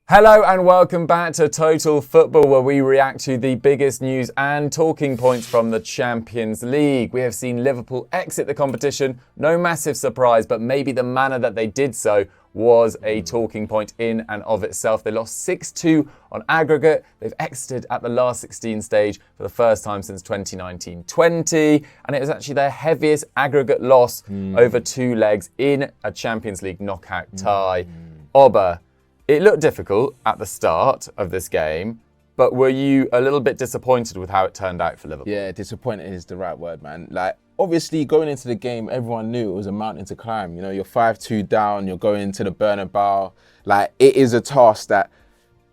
Hello and welcome back to Total Football, where we react to the biggest news and talking points from the Champions League. We have seen Liverpool exit the competition. No massive surprise, but maybe the manner that they did so was a talking point in and of itself. They lost 6-2 on aggregate. They've exited at the last 16 stage for the first time since 2019-20. And it was actually their heaviest aggregate loss over two legs in a Champions League knockout tie. Oba, it looked difficult at the start of this game, but were you a little bit disappointed with how it turned out for Liverpool? Yeah, disappointed is the right word, man. Like, obviously, going into the game, everyone knew it was a mountain to climb. You know, you're 5-2 down, you're going to the Bernabeu. Like, it is a task that,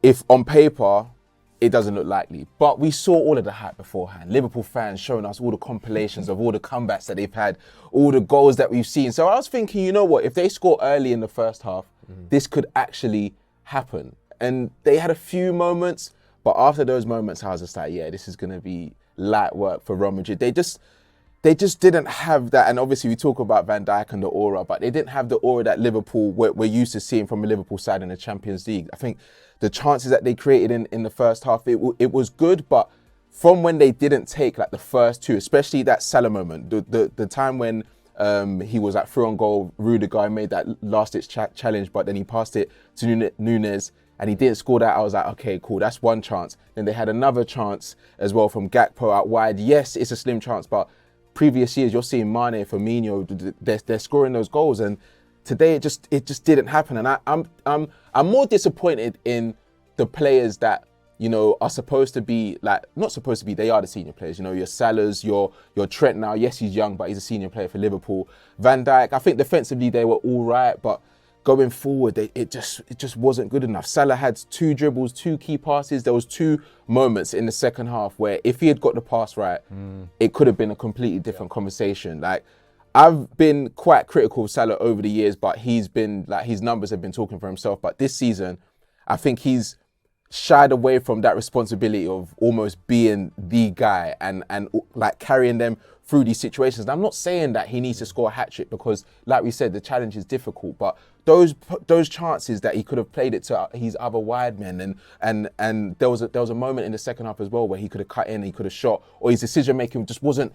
if on paper, it doesn't look likely. But we saw all of the hype beforehand. Liverpool fans showing us all the compilations of all the comebacks that they've had, all the goals that we've seen. So I was thinking, you know what, if they score early in the first half, this could actually happen. And they had a few moments, but after those moments, I was just like, yeah, this is going to be light work for Real Madrid. They just didn't have that. And obviously we talk about Van Dijk and the aura, but they didn't have the aura that Liverpool we're used to seeing from a Liverpool side in the Champions League. I think the chances that they created in the first half, it was good, but from when they didn't take like the first two, especially that Salah moment, the time when he was at through on goal, Rudiger made that last-ditch challenge, but then he passed it to Nunez and he didn't score that. I was like, okay, cool, that's one chance. Then they had another chance as well from Gakpo out wide. Yes, it's a slim chance, but previous years you're seeing Mane, Firmino, they're scoring those goals, and today it just didn't happen. And I'm more disappointed in the players that, you know, are supposed to be, like, not supposed to be, they are the senior players. You know, your Salahs, your Trent now. Yes, he's young, but he's a senior player for Liverpool. Van Dijk, I think defensively they were all right, but going forward, it just wasn't good enough. Salah had 2 dribbles, 2 key passes. There was 2 moments in the second half where if he had got the pass right, it could have been a completely different conversation. Like, I've been quite critical of Salah over the years, but he's been, like, his numbers have been talking for himself. But this season, I think he's shied away from that responsibility of almost being the guy and like carrying them through these situations. And I'm not saying that he needs to score a hat-trick because, like we said, the challenge is difficult, but those chances that he could have played it to his other wide men, and there was a moment in the second half as well where he could have cut in, he could have shot, or his decision making just wasn't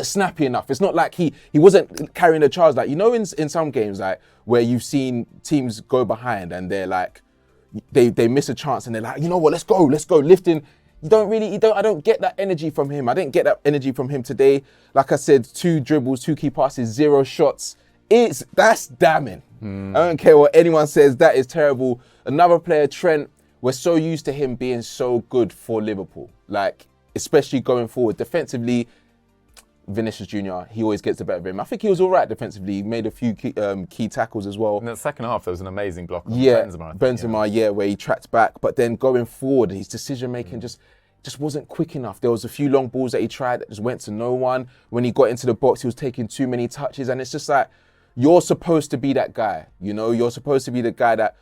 snappy enough. It's not like he wasn't carrying the charge. Like, you know, in some games, like, where you've seen teams go behind and they're like, they miss a chance and they're like, you know what, let's go, lifting. I don't get that energy from him. I didn't get that energy from him today. Like I said, 2 dribbles, 2 key passes, 0 shots. That's damning. I don't care what anyone says, that is terrible. Another player, Trent, we're so used to him being so good for Liverpool. Like, especially going forward. Defensively, Vinicius Jr., he always gets the better of him. I think he was all right defensively. He made a few key tackles as well. In the second half, there was an amazing block on Benzema, where he tracked back. But then going forward, his decision-making just wasn't quick enough. There was a few long balls that he tried that just went to no one. When he got into the box, he was taking too many touches. And it's just like, you're supposed to be that guy. You know, you're supposed to be the guy that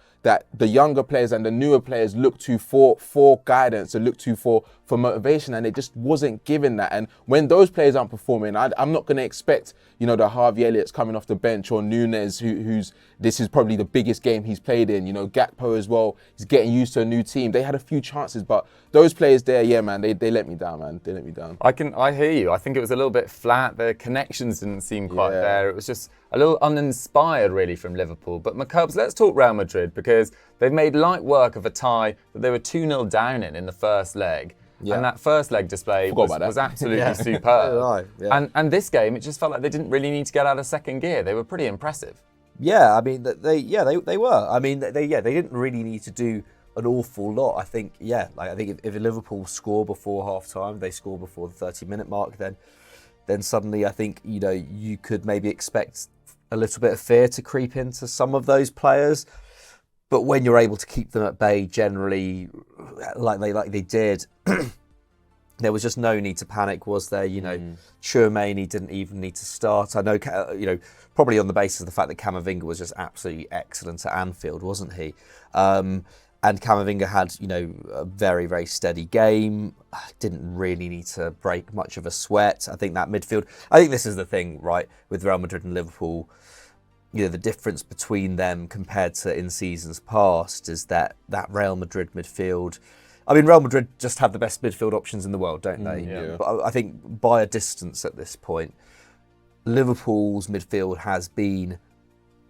the younger players and the newer players look to for guidance and look to for motivation, and it just wasn't given that. And when those players aren't performing, I'm not going to expect, you know, the Harvey Elliott's coming off the bench, or Nunez, who's this is probably the biggest game he's played in. You know, Gakpo as well, he's getting used to a new team. They had a few chances, but those players there, yeah, man, they let me down, man. They let me down. I hear you. I think it was a little bit flat. The connections didn't seem quite there. It was just a little uninspired, really, from Liverpool. But McCubs, let's talk Real Madrid, because they've made light work of a tie that they were 2-0 down in the first leg. Yeah. And that first leg display was absolutely superb. And this game, it just felt like they didn't really need to get out of second gear. They were pretty impressive. Yeah, I mean, they were. I mean, they didn't really need to do an awful lot. I think, if Liverpool score before half-time, they score before the 30-minute mark, then suddenly I think, you know, you could maybe expect a little bit of fear to creep into some of those players. But when you're able to keep them at bay generally, like they did, there was just no need to panic, was there? You know, Tchouaméni didn't even need to start. I know, you know, probably on the basis of the fact that Camavinga was just absolutely excellent at Anfield, wasn't he? And Camavinga had, you know, a very, very steady game. Didn't really need to break much of a sweat. I think that midfield, I think this is the thing, right, with Real Madrid and Liverpool. the difference between them compared to in seasons past is that Real Madrid midfield. I mean, Real Madrid just have the best midfield options in the world, don't they? Yeah. But I think by a distance at this point, Liverpool's midfield has been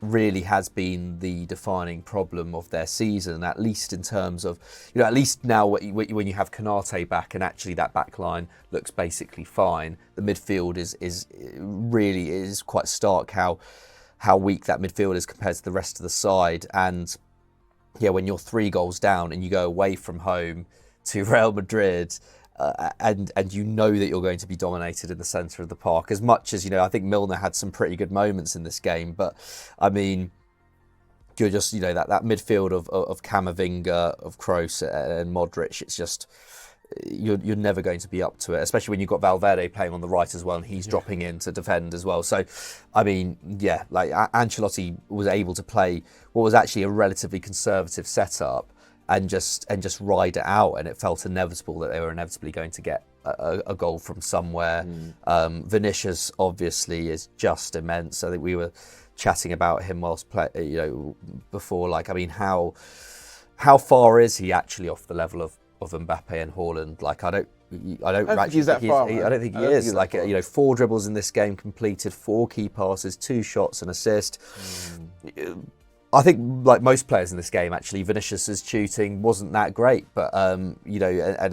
the defining problem of their season, at least in terms of, at least now when you have Konate back and actually that back line looks basically fine, the midfield is quite stark how weak that midfield is compared to the rest of the side. And when you're 3 goals down and you go away from home to Real Madrid, and you know that you're going to be dominated in the centre of the park, as much as, I think Milner had some pretty good moments in this game, but I mean, you're just, that midfield of Camavinga, of Kroos and Modric, it's just, you're never going to be up to it, especially when you've got Valverde playing on the right as well, and he's dropping in to defend as well. So, I mean, Ancelotti was able to play what was actually a relatively conservative setup and just ride it out, and it felt inevitable that they were inevitably going to get a goal from somewhere. Vinicius obviously is just immense. I think we were chatting about him whilst before. Like, I mean, how far is he actually off the level of Mbappe and Haaland? Like, I don't think he's that far. I don't think he is. Like, 4 dribbles in this game completed, 4 key passes, 2 shots, an assist. I think, like most players in this game, actually, Vinicius's shooting wasn't that great, but and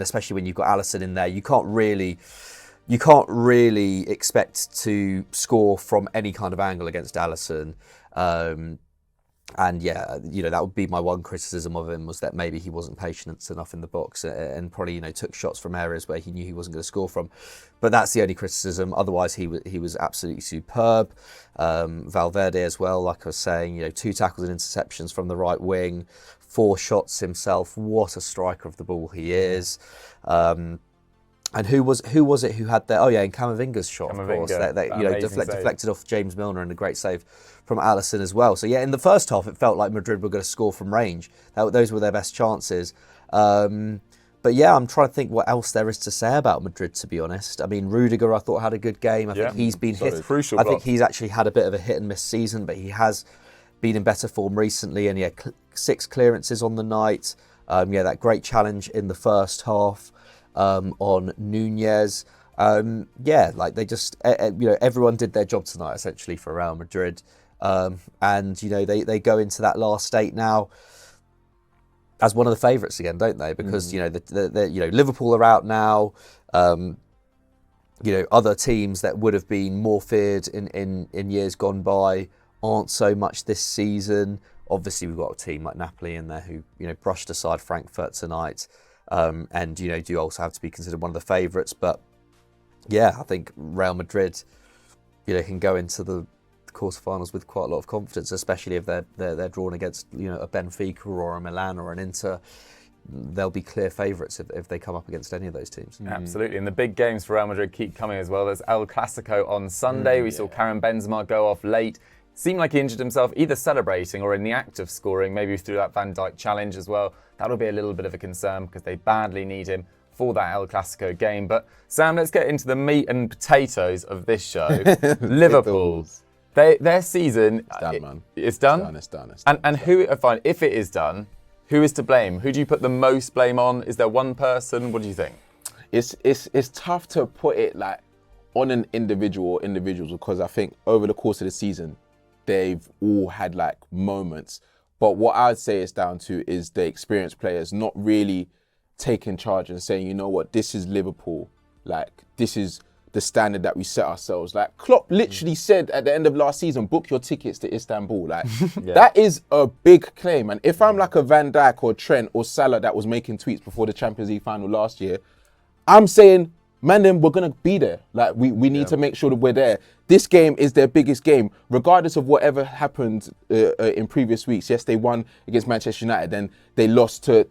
especially when you've got Alisson in there, you can't really expect to score from any kind of angle against Alisson. And that would be my one criticism of him, was that maybe he wasn't patient enough in the box and probably took shots from areas where he knew he wasn't going to score from. But that's the only criticism. Otherwise, he was absolutely superb. Valverde as well, like I was saying, 2 tackles and interceptions from the right wing, 4 shots himself. What a striker of the ball he is. And who was it who had that? Oh yeah, and Camavinga's shot, of course, that deflected off James Milner, and a great save from Alisson as well. So yeah, in the first half, it felt like Madrid were going to score from range. Those were their best chances. But yeah, I'm trying to think what else there is to say about Madrid, to be honest. I mean, Rudiger, I thought, had a good game. I think he's been hit. Crucial. I think he's actually had a bit of a hit and miss season, but he has been in better form recently, and he had 6 clearances on the night. That great challenge in the first half. On Nunez. They just, everyone did their job tonight, essentially, for Real Madrid. They go into that last 8 now as one of the favourites again, don't they? Because, Liverpool are out now. Other teams that would have been more feared in years gone by aren't so much this season. Obviously, we've got a team like Napoli in there who, brushed aside Frankfurt tonight. Do also have to be considered one of the favourites. But yeah, I think Real Madrid, can go into the quarterfinals with quite a lot of confidence, especially if they're drawn against a Benfica or a Milan or an Inter. They'll be clear favourites if they come up against any of those teams. Absolutely, and the big games for Real Madrid keep coming as well. There's El Clasico on Sunday. We saw Karim Benzema go off late. Seemed like he injured himself, either celebrating or in the act of scoring, maybe through that Van Dijk challenge as well. That'll be a little bit of a concern because they badly need him for that El Clasico game. But Sam, let's get into the meat and potatoes of this show. Liverpool. Their season... It's done, man. It's done? It's done. And who, fine, if it is done, who is to blame? Who do you put the most blame on? Is there one person? What do you think? It's tough to put it like on an individual or individuals, because I think over the course of the season, they've all had like moments. But what I'd say it's down to is the experienced players not really taking charge and saying, you know what, this is Liverpool. Like, this is the standard that we set ourselves. Like, Klopp literally said at the end of last season, book your tickets to Istanbul. Like, that is a big claim. And if I'm like a Van Dijk or Trent or Salah that was making tweets before the Champions League final last year, I'm saying, man, then we're going to be there. Like, we need to make sure that we're there. This game is their biggest game, regardless of whatever happened in previous weeks. Yes, they won against Manchester United, then they lost to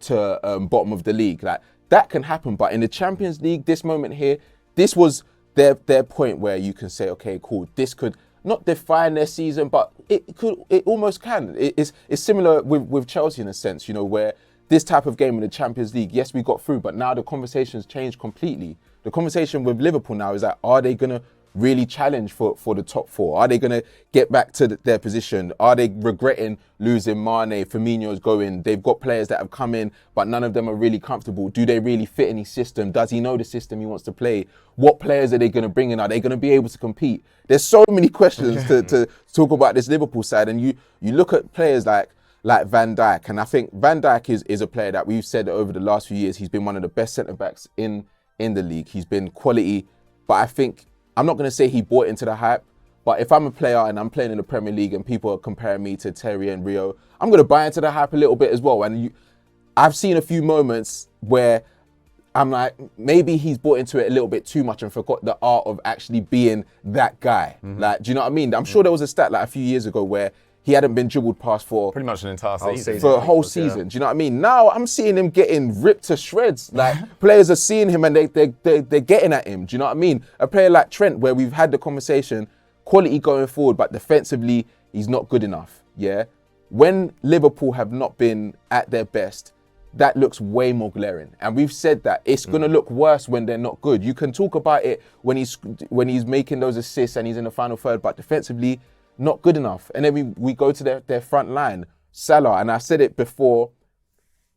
bottom of the league. Like, that can happen. But in the Champions League, this moment here, this was their point where you can say, okay, cool, this could not define their season, but it almost can. It's similar with Chelsea in a sense, where this type of game in the Champions League, yes, we got through, but now the conversation's changed completely. The conversation with Liverpool now is that, are they going to really challenge for the top four? Are they going to get back to their position? Are they regretting losing Mane? Firmino's going. They've got players that have come in, but none of them are really comfortable. Do they really fit any system? Does he know the system he wants to play? What players are they going to bring in? Are they going to be able to compete? There's so many questions to talk about this Liverpool side. And you look at players like Van Dijk, and I think Van Dijk is a player that we've said over the last few years, he's been one of the best centre-backs in the league. He's been quality, but I think, I'm not going to say he bought into the hype, but if I'm a player and I'm playing in the Premier League and people are comparing me to Terry and Rio, I'm going to buy into the hype a little bit as well. And I've seen a few moments where I'm like, maybe he's bought into it a little bit too much and forgot the art of actually being that guy. Like, do you know what I mean? I'm sure there was a stat like a few years ago where he hadn't been dribbled past for pretty much an entire season. For a whole season. Do you know what I mean? Now I'm seeing him getting ripped to shreds. Like, players are seeing him and they're getting at him. Do you know what I mean? A player like Trent, where we've had the conversation, quality going forward, but defensively, he's not good enough. Yeah. When Liverpool have not been at their best, that looks way more glaring. And we've said that it's going to look worse when they're not good. You can talk about it when he's making those assists and he's in the final third, but defensively, not good enough. And then we go to their front line. Salah, and I said it before,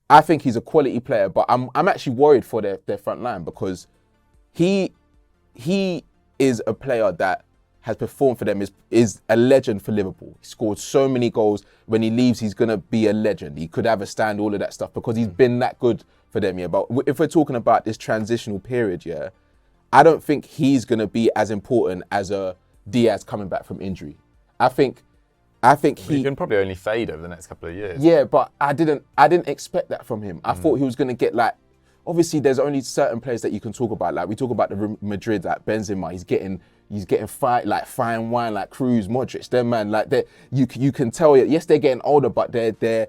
I think he's a quality player, but I'm actually worried for their front line because he is a player that has performed for them, is a legend for Liverpool. He scored so many goals. When he leaves, he's going to be a legend. He could have a stand, all of that stuff, because he's been that good for them, yeah. But if we're talking about this transitional period, yeah, I don't think he's going to be as important as a Diaz coming back from injury. I think he can probably only fade over the next couple of years. Yeah, but I didn't expect that from him. I thought he was going to get, like, obviously there's only certain players that you can talk about. Like, we talk about the Real Madrid, like Benzema, he's getting fine wine, like Cruz, Modric, them man, like you can tell, yes, they're getting older, but they're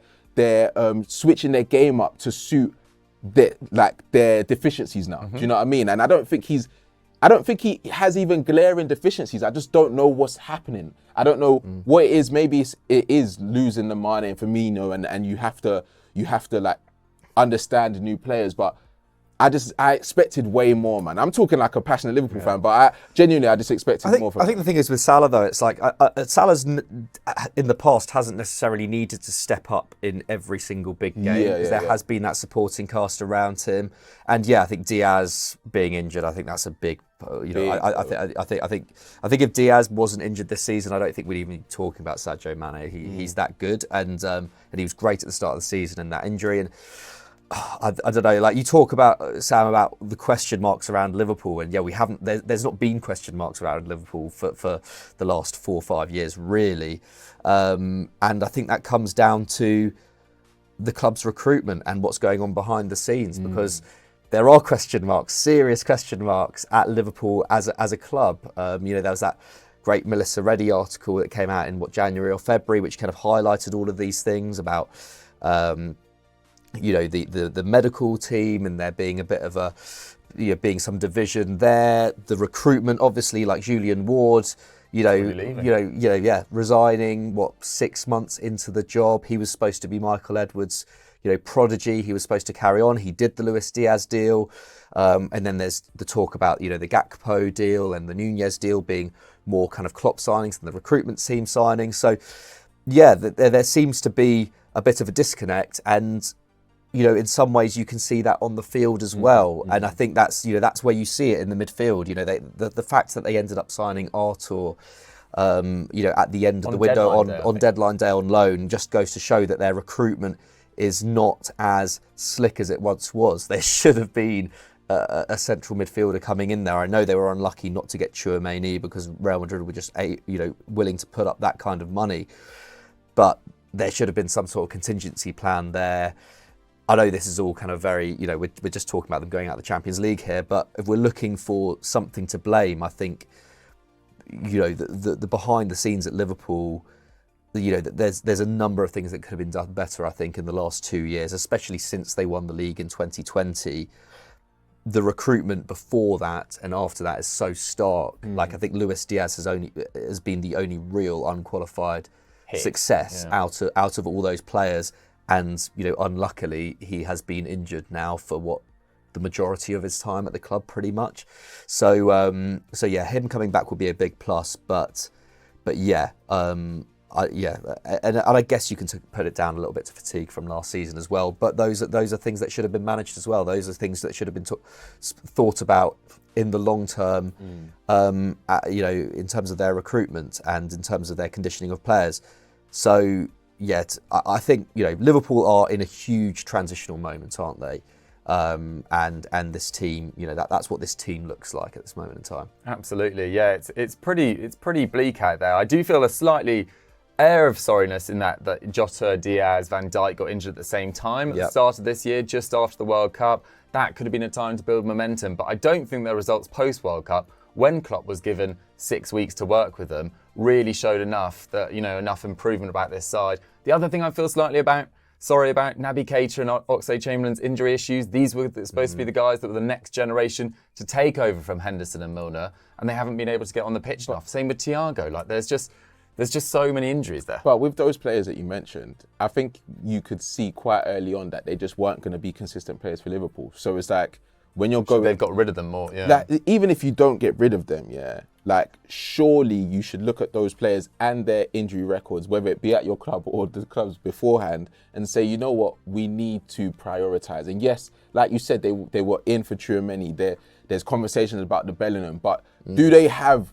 switching their game up to suit their deficiencies now. Do you know what I mean? And I don't think he has even glaring deficiencies. I just don't know what's happening. I don't know what it is. Maybe it is losing the Mane and Firmino, and you have to like understand new players. But I expected way more, man. I'm talking like a passionate Liverpool fan, but I just expected more from him. I think the thing is with Salah, though, it's like Salah's in the past hasn't necessarily needed to step up in every single big game because there has been that supporting cast around him. And I think Diaz being injured, I think that's a big. I think if Diaz wasn't injured this season, I don't think we'd even be talking about Sadio Mane. He's that good, and he was great at the start of the season, and that injury and. I don't know, like you talk about, Sam, about the question marks around Liverpool, and we haven't, there's not been question marks around Liverpool for the last 4 or 5 years, really. And I think that comes down to the club's recruitment and what's going on behind the scenes, because there are question marks, serious question marks at Liverpool as a club. There was that great Melissa Reddy article that came out in January or February, which kind of highlighted all of these things about the medical team and there being a bit of a, being some division there. The recruitment, obviously, like Julian Ward, resigning, 6 months into the job. He was supposed to be Michael Edwards' prodigy. He was supposed to carry on. He did the Luis Diaz deal. And then there's the talk about, the Gakpo deal and the Nunez deal being more kind of Klopp signings than the recruitment team signings. So, there seems to be a bit of a disconnect, and in some ways you can see that on the field as well. And I think that's where you see it in the midfield. The fact that they ended up signing Artur, at the end of the window on deadline day on loan just goes to show that their recruitment is not as slick as it once was. There should have been a central midfielder coming in there. I know they were unlucky not to get Tchouaméni because Real Madrid were just willing to put up that kind of money, but there should have been some sort of contingency plan there. I know this is all kind of very, we're just talking about them going out of the Champions League here, but if we're looking for something to blame, I think, the behind the scenes at Liverpool, there's a number of things that could have been done better, I think, in the last 2 years, especially since they won the league in 2020. The recruitment before that and after that is so stark. Like, I think Luis Diaz has been the only real unqualified success out of all those players. And, unluckily, he has been injured now for the majority of his time at the club, pretty much. So yeah, him coming back will be a big plus. But yeah, and I guess you can put it down a little bit to fatigue from last season as well. But those are things that should have been managed as well. Those are things that should have been thought about in the long term, in terms of their recruitment and in terms of their conditioning of players. So yeah, I think Liverpool are in a huge transitional moment, aren't they? And this team, that's what this team looks like at this moment in time. Absolutely, yeah. It's pretty bleak out there. I do feel a slightly air of sorriness in that Jota, Diaz, Van Dijk got injured at the same time at the start of this year, just after the World Cup. That could have been a time to build momentum, but I don't think the results post-World Cup, when Klopp was given 6 weeks to work with them, really showed enough improvement about this side. The other thing I feel sorry about Naby Keita and Oxlade-Chamberlain's injury issues. These were supposed to be the guys that were the next generation to take over from Henderson and Milner, and they haven't been able to get on the pitch enough. Same with Thiago. There's just so many injuries there. But with those players that you mentioned, I think you could see quite early on that they just weren't going to be consistent players for Liverpool. So it's like, when you're going... They've got rid of them more, yeah. Like, even if you don't get rid of them, surely you should look at those players and their injury records, whether it be at your club or the clubs beforehand, and say, you know what, we need to prioritise. And yes, like you said, they were in for Tchouaméni. There's conversations about the Bellingham, but do they have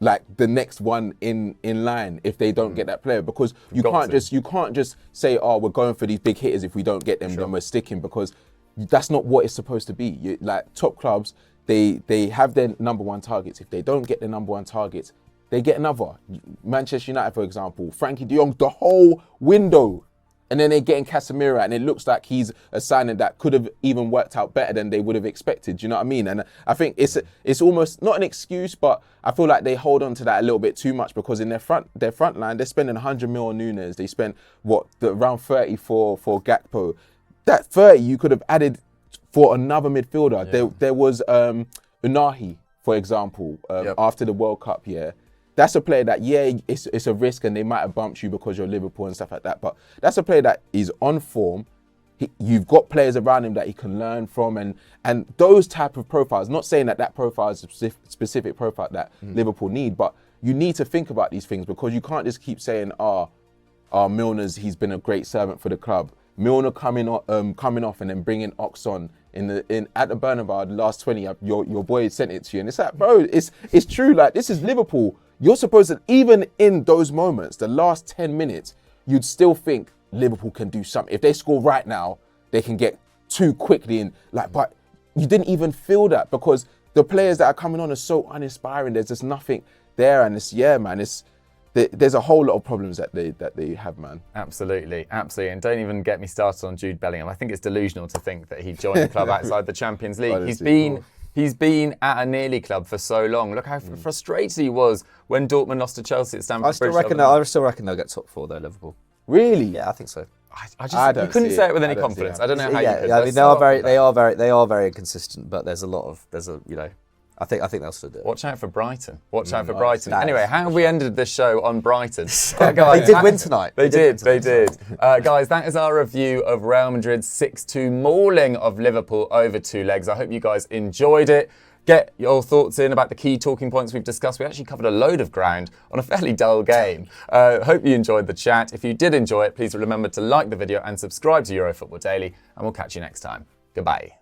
the next one in line if they don't get that player? Because you can't just say, oh, we're going for these big hitters. If we don't get them, then we're sticking, because that's not what it's supposed to be. Top clubs, they have their number one targets. If they don't get their number one targets, they get another. Manchester United, for example, Frankie de Jong, the whole window. And then they're getting Casemiro, and it looks like he's a signing that could have even worked out better than they would have expected. Do you know what I mean? And I think it's almost not an excuse, but I feel like they hold on to that a little bit too much, because in their front line, they're spending 100 mil on Nunez. They spent around 30 for Gakpo. That 30 you could have added for another midfielder. Yeah. There was Unahi, for example, after the World Cup. Yeah. That's a player that, it's a risk, and they might have bumped you because you're Liverpool and stuff like that. But that's a player that is on form. You've got players around him that he can learn from, and those type of profiles. Not saying that profile is a specific profile that Liverpool need, but you need to think about these things, because you can't just keep saying, Milner's, he's been a great servant for the club. Milner coming off and then bringing Ox on at the Bernabeu, the last 20. Your boy sent it to you, and it's like, bro, it's true. This is Liverpool. You're supposed to, even in those moments, the last 10 minutes, you'd still think Liverpool can do something. If they score right now, they can get two quickly in. But you didn't even feel that, because the players that are coming on are so uninspiring. There's just nothing there, and there's a whole lot of problems that they have, man. Absolutely. And don't even get me started on Jude Bellingham. I think it's delusional to think that he joined the club outside the Champions League. Honestly, He's been at a nearly club for so long. Look how frustrated he was when Dortmund lost to Chelsea at Stamford Bridge. I still reckon they'll get top 4 though, Liverpool. Really? Yeah, I think so. You couldn't say it with any confidence. I don't know how you could. I mean, they are very inconsistent, but I think they'll still do it. Watch out for Brighton. Anyway, how have we ended this show on Brighton? Guys, they did win tonight. They did. Guys, that is our review of Real Madrid's 6-2 mauling of Liverpool over 2 legs. I hope you guys enjoyed it. Get your thoughts in about the key talking points we've discussed. We actually covered a load of ground on a fairly dull game. Hope you enjoyed the chat. If you did enjoy it, please remember to like the video and subscribe to Eurofootball Daily, and we'll catch you next time. Goodbye.